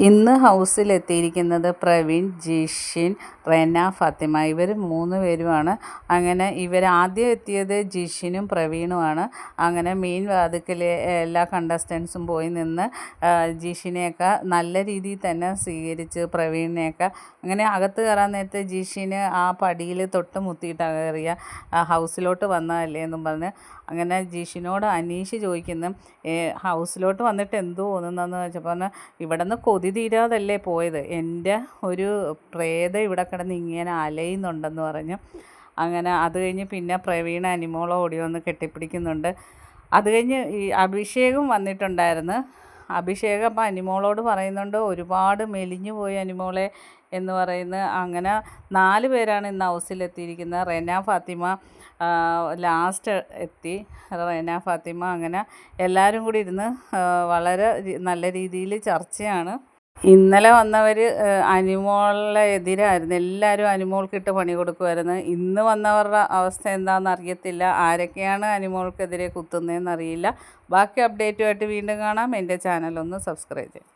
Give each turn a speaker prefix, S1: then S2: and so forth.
S1: ഇന്ന് ഹൗസിലെത്തിയിരിക്കുന്നത് പ്രവീൺ, ജിഷിൻ, റെന, ഫാത്തിമ. ഇവർ 3 പേരുമാണ്. അങ്ങനെ ആദ്യം എത്തിയത് ജിഷിനും പ്രവീണുമാണ്. അങ്ങനെ മെയിൻ വാതിക്കൽ എല്ലാ കണ്ടസ്റ്റൻസും പോയി നിന്ന് ജിഷിനെയൊക്കെ നല്ല രീതിയിൽ തന്നെ സ്വീകരിച്ച് പ്രവീണിനെയൊക്കെ. അങ്ങനെ അകത്ത് കയറാൻ നേരത്തെ ജിഷിന് ആ പടിയിൽ തൊട്ട് മുത്തിയിട്ടാണ് കയറിയ, ഹൗസിലോട്ട് വന്നതല്ലേ എന്നും പറഞ്ഞ്. അങ്ങനെ ജിഷിനോട് അനീഷ് ചോദിക്കുന്നു, ഹൗസിലോട്ട് വന്നിട്ട് എന്ത് തോന്നുന്നതെന്ന് വെച്ചപ്പോൾ പറഞ്ഞാൽ, ഇവിടെ നിന്ന് കൊതി തീരാതല്ലേ പോയത്, എൻ്റെ ഒരു പ്രേതം ഇവിടെ കിടന്ന് ഇങ്ങനെ അലയുന്നുണ്ടെന്ന് പറഞ്ഞു. അങ്ങനെ അത് കഴിഞ്ഞ് പിന്നെ പ്രവീണ അനിമോളെ ഓടി വന്ന് കെട്ടിപ്പിടിക്കുന്നുണ്ട്. അത് കഴിഞ്ഞ് ഈ അഭിഷേകും വന്നിട്ടുണ്ടായിരുന്നു. അഭിഷേക് അപ്പം അനിമോളോട് പറയുന്നുണ്ട്, ഒരുപാട് മെലിഞ്ഞു പോയി അനിമോളെ എന്ന് പറയുന്നത്. അങ്ങനെ 4 പേരാണ് ഇന്ന് ഹൗസിലെത്തിയിരിക്കുന്നത്. റെന, ഫാത്തിമ ലാസ്റ്റ് എത്തി. റെന, ഫാത്തിമ, അങ്ങനെ എല്ലാവരും കൂടി ഇരുന്ന് വളരെ നല്ല രീതിയിൽ ചർച്ചയാണ്. ഇന്നലെ വന്നവർ അനിമോളിനെ എതിരായിരുന്നു. എല്ലാവരും അനിമോൾക്കിട്ട് പണി കൊടുക്കുമായിരുന്നു. ഇന്ന് വന്നവരുടെ അവസ്ഥ എന്താണെന്ന് അറിയത്തില്ല. ആരൊക്കെയാണ് അനിമോൾക്കെതിരെ കുത്തുന്നതെന്ന് അറിയില്ല. ബാക്കി അപ്ഡേറ്റുമായിട്ട് വീണ്ടും കാണാം. എൻ്റെ ചാനലൊന്ന് സബ്സ്ക്രൈബ് ചെയ്യാം.